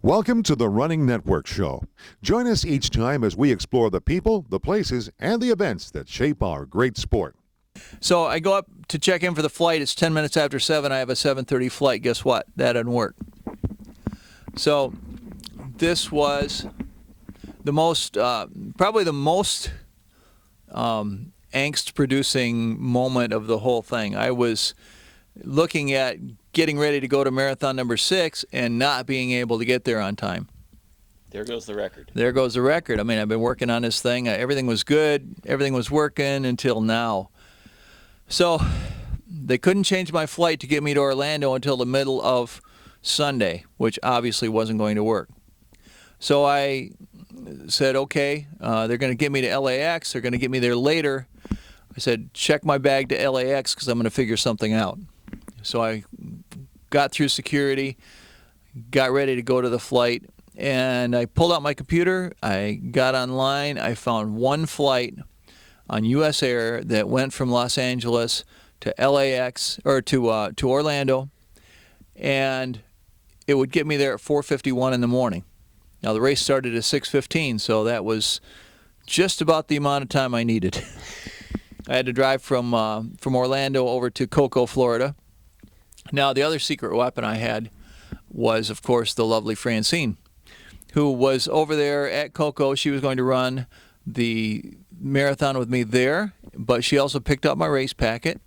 Welcome to the Running Network Show. Join us each time as we explore the people, the places, and the events that shape our great sport. So I go up to check in for the flight. It's 10 minutes after 7. I have a 7:30 flight. Guess what? That doesn't work. So this was the most, probably the most angst-producing moment of the whole thing. I was looking at getting ready to go to marathon number 6 and not being able to get there on time. There goes the record. There goes the record. I mean, I've been working on this thing. Everything was good. Everything was working until now. So they couldn't change my flight to get me to Orlando until the middle of Sunday, which obviously wasn't going to work. So I said, okay, they're going to get me to LAX. They're going to get me there later. I said, check my bag to LAX because I'm going to figure something out. So I got through security, got ready to go to the flight, and I pulled out my computer. I got online. I found one flight on U.S. Air that went from Los Angeles to LAX or to Orlando, and it would get me there at 4:51 in the morning. Now the race started at 6:15, so that was just about the amount of time I needed. I had to drive from Orlando over to Cocoa, Florida. Now, the other secret weapon I had was, of course, the lovely Francine, who was over there at Cocoa. She was going to run the marathon with me there, but she also picked up my race packet.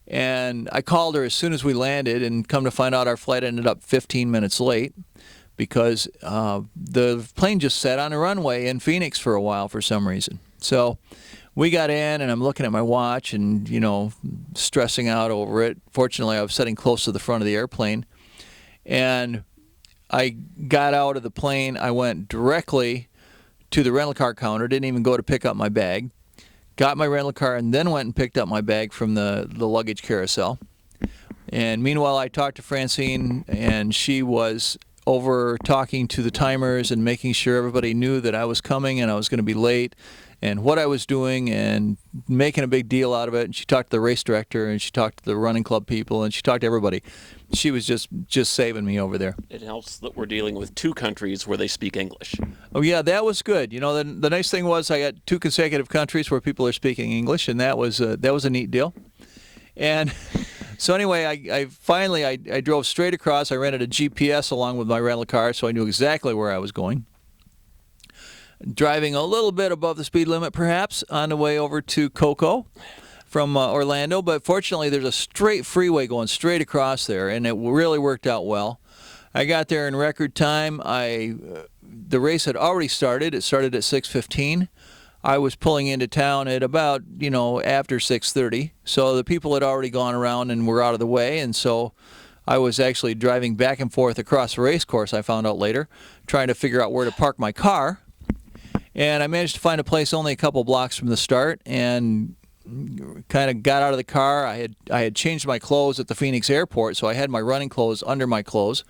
And I called her as soon as we landed, and come to find out our flight ended up 15 minutes late because the plane just sat on a runway in Phoenix for a while for some reason. So we got in, and I'm looking at my watch and, stressing out over it. Fortunately, I was sitting close to the front of the airplane. And I got out of the plane. I went directly to the rental car counter, didn't even go to pick up my bag. Got my rental car and then went and picked up my bag from the luggage carousel. And meanwhile, I talked to Francine, and she was over talking to the timers and making sure everybody knew that I was coming and I was going to be late, and what I was doing, and making a big deal out of it. And she talked to the race director, and she talked to the running club people, and she talked to everybody. She was just saving me over there. It helps that we're dealing with two countries where they speak English. Oh yeah, that was good. The nice thing was I got 2 consecutive countries where people are speaking English, and that was a neat deal. And so anyway, I finally drove straight across. I rented a GPS along with my rental car, so I knew exactly where I was going. Driving a little bit above the speed limit, perhaps, on the way over to Cocoa from Orlando. But fortunately, there's a straight freeway going straight across there, and it really worked out well. I got there in record time. The race had already started. It started at 6:15. I was pulling into town at about, after 6:30. So the people had already gone around and were out of the way, and so I was actually driving back and forth across the race course, I found out later, trying to figure out where to park my car. And I managed to find a place only a couple blocks from the start, and kind of got out of the car. I had changed my clothes at the Phoenix airport, so I had my running clothes under my clothes.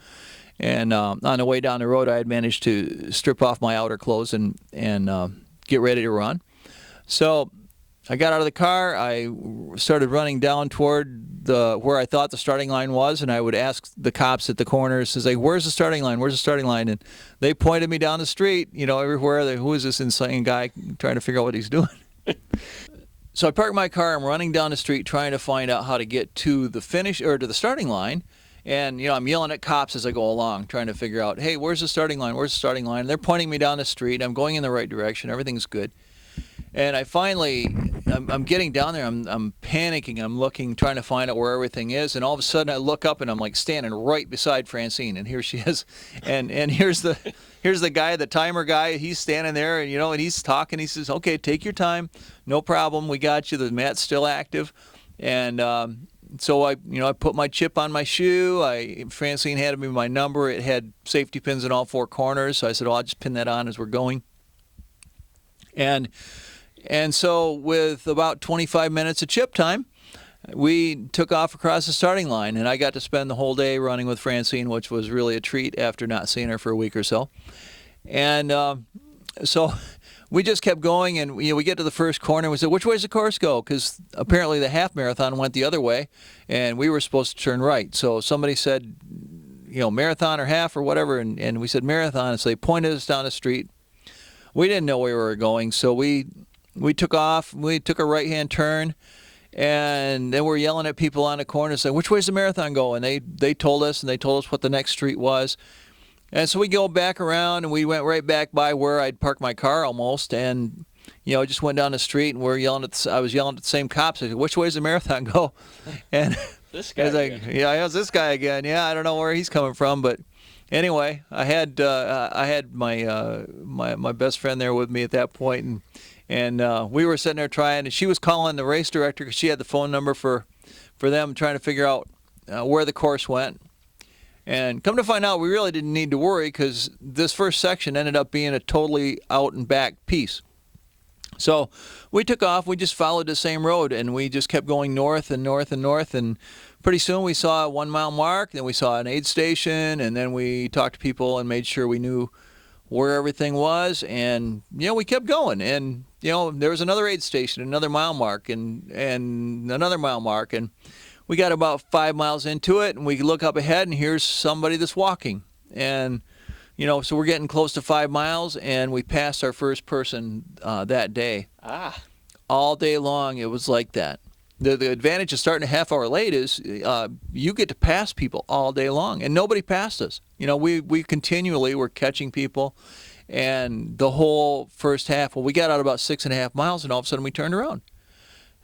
And on the way down the road, I had managed to strip off my outer clothes and get ready to run. So I got out of the car. I started running down toward where I thought the starting line was, and I would ask the cops at the corners, say, "Where's the starting line? Where's the starting line?" And they pointed me down the street, everywhere. Who is this insane guy trying to figure out what he's doing? So I parked my car. I'm running down the street trying to find out how to get to the finish or to the starting line. And, I'm yelling at cops as I go along, trying to figure out, hey, where's the starting line? Where's the starting line? And they're pointing me down the street. I'm going in the right direction. Everything's good. And I'm getting down there. I'm panicking. I'm looking, trying to find out where everything is. And all of a sudden I look up and I'm like standing right beside Francine. And here she is. And here's the guy, the timer guy. He's standing there and, and he's talking. He says, okay, take your time. No problem. We got you. The mat's still active. And, so I put my chip on my shoe. Francine handed me my number. It had safety pins in all 4 corners. So I said, I'll just pin that on as we're going. And so with about 25 minutes of chip time, we took off across the starting line, and I got to spend the whole day running with Francine, which was really a treat after not seeing her for a week or so. And so we just kept going, and we get to the first corner, and we said, which way does the course go? Because apparently the half marathon went the other way, and we were supposed to turn right. So somebody said, marathon or half or whatever, and we said marathon, and so they pointed us down the street. We didn't know where we were going, so we took off. We took a right-hand turn, and then we're yelling at people on the corner saying, which way's the marathon going? They told us, and they told us what the next street was. And so we go back around, and we went right back by where I'd parked my car almost, and just went down the street, and I was yelling at the same cops. I said, which way's the marathon go? And This guy. I was like, it was this guy again. Yeah, I don't know where he's coming from, but anyway, I had my best friend there with me at that point, and we were sitting there trying, and she was calling the race director because she had the phone number for them, trying to figure out where the course went. And come to find out, we really didn't need to worry because this first section ended up being a totally out and back piece. So we took off. We just followed the same road, and we just kept going north and north and north. And pretty soon we saw a 1 mile mark. Then we saw an aid station, and then we talked to people and made sure we knew where everything was. And we kept going. And there was another aid station, another mile mark, and another mile mark. And we got about 5 miles into it, and we look up ahead, and here's somebody that's walking. And so we're getting close to 5 miles, and we passed our first person that day. All day long, it was like that. The advantage of starting a half hour late is you get to pass people all day long, and nobody passed us. We continually were catching people, and the whole first half, we got out about 6.5 miles, and all of a sudden we turned around.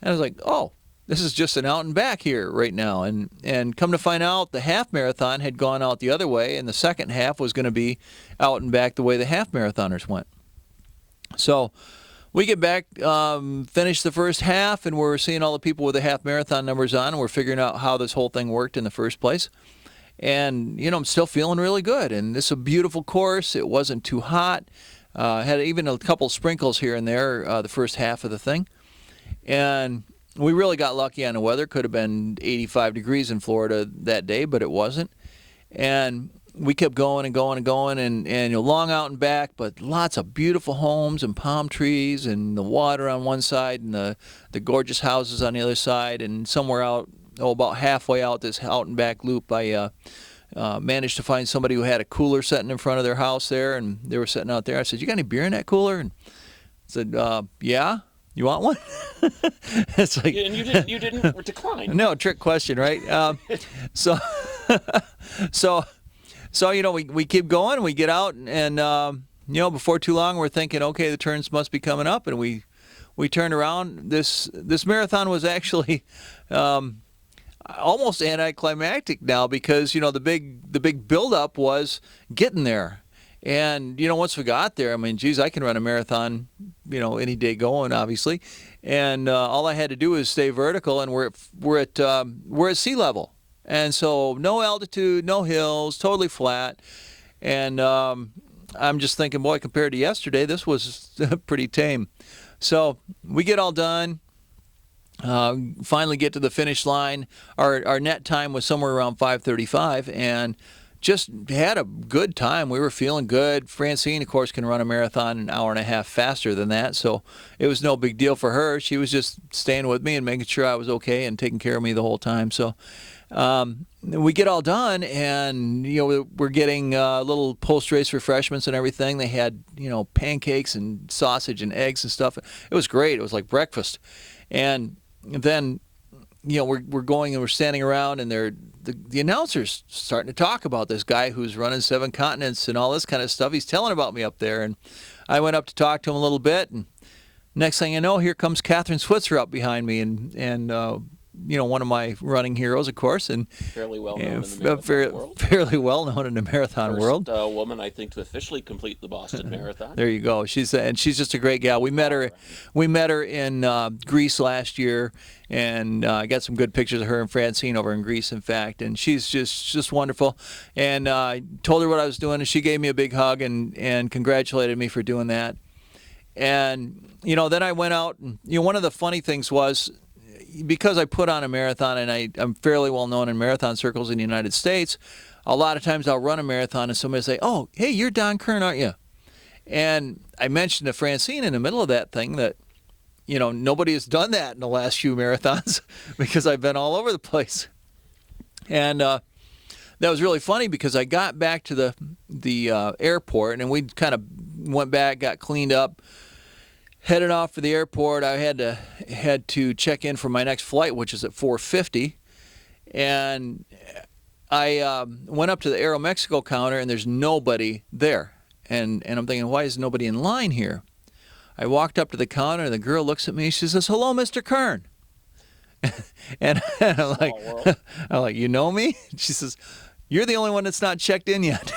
And I was like, oh, this is just an out and back here right now. And come to find out, the half marathon had gone out the other way, and the second half was going to be out and back the way the half marathoners went. So we get back, finish the first half, and we're seeing all the people with the half marathon numbers on, and we're figuring out how this whole thing worked in the first place. And, I'm still feeling really good. And this is a beautiful course. It wasn't too hot. Had even a couple sprinkles here and there the first half of the thing. And we really got lucky on the weather. Could have been 85 degrees in Florida that day, but it wasn't. And we kept going and going and going, and long out and back, but lots of beautiful homes and palm trees and the water on one side and the gorgeous houses on the other side. And somewhere out, about halfway out this out and back loop, I managed to find somebody who had a cooler sitting in front of their house there, and they were sitting out there. I said, you got any beer in that cooler? And I said, yeah. You want one? It's like, And you didn't decline. No, trick question, right? So we keep going. We get out, and before too long, we're thinking, okay, the turns must be coming up, and we turned around. This marathon was actually almost anticlimactic now because the big buildup was getting there. And, once we got there, I can run a marathon, any day going, obviously. And all I had to do was stay vertical, and we're at sea level. And so no altitude, no hills, totally flat. And I'm just thinking, boy, compared to yesterday, this was pretty tame. So we get all done, finally get to the finish line. Our net time was somewhere around 5:35, and just had a good time. We were feeling good. Francine, of course, can run a marathon an hour and a half faster than that, so it was no big deal for her. She was just staying with me and making sure I was okay and taking care of me the whole time. So we get all done, and we're getting little post-race refreshments and everything. They had pancakes and sausage and eggs and stuff. It was great. It was like breakfast. And then we're going and we're standing around, and the announcer's starting to talk about this guy who's running 7 continents and all this kind of stuff. He's telling about me up there, and I went up to talk to him a little bit, and next thing you know, here comes Catherine Switzer up behind me, and one of my running heroes, of course, and Fairly well known in the marathon world. Fairly well known in the marathon world. First woman, I think, to officially complete the Boston Marathon. There you go. She's just a great gal. We met her in Greece last year, and I got some good pictures of her and Francine over in Greece, in fact. And she's just wonderful. And I told her what I was doing, and she gave me a big hug and congratulated me for doing that. And then I went out, and one of the funny things was, because I put on a marathon, and I'm fairly well known in marathon circles in the United States, a lot of times I'll run a marathon and somebody will say, oh, hey, you're Don Kern, aren't you? And I mentioned to Francine in the middle of that thing that, nobody has done that in the last few marathons because I've been all over the place. And that was really funny because I got back to the airport, and we kind of went back, got cleaned up, headed off for the airport. I had to check in for my next flight, which is at 4:50, and I went up to the Aeromexico counter, and there's nobody there, and I'm thinking, why is nobody in line here? I walked up to the counter, and the girl looks at me. She says, "Hello, Mr. Kern." And I'm like, you know me? She says, "You're the only one that's not checked in yet."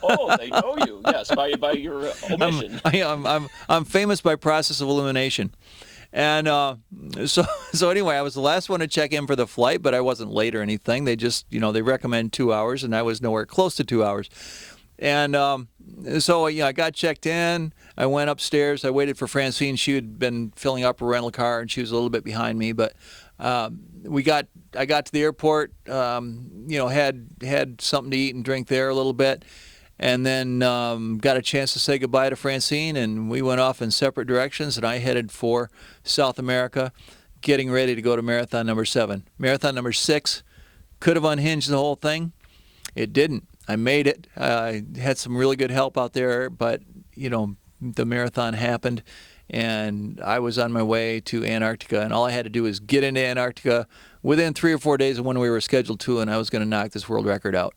Oh, they know you, yes, by your omission. I'm famous by process of elimination. And so anyway, I was the last one to check in for the flight, but I wasn't late or anything. They just, they recommend 2 hours, and I was nowhere close to 2 hours. And so I got checked in. I went upstairs. I waited for Francine. She had been filling up her rental car, and she was a little bit behind me. But I got to the airport. Had something to eat and drink there a little bit, and then got a chance to say goodbye to Francine. And we went off in separate directions. And I headed for South America, getting ready to go to marathon number 7. Marathon number 6 could have unhinged the whole thing. It didn't. I made it. I had some really good help out there, but, the marathon happened, and I was on my way to Antarctica, and all I had to do was get into Antarctica within 3 or 4 days of when we were scheduled to, and I was going to knock this world record out.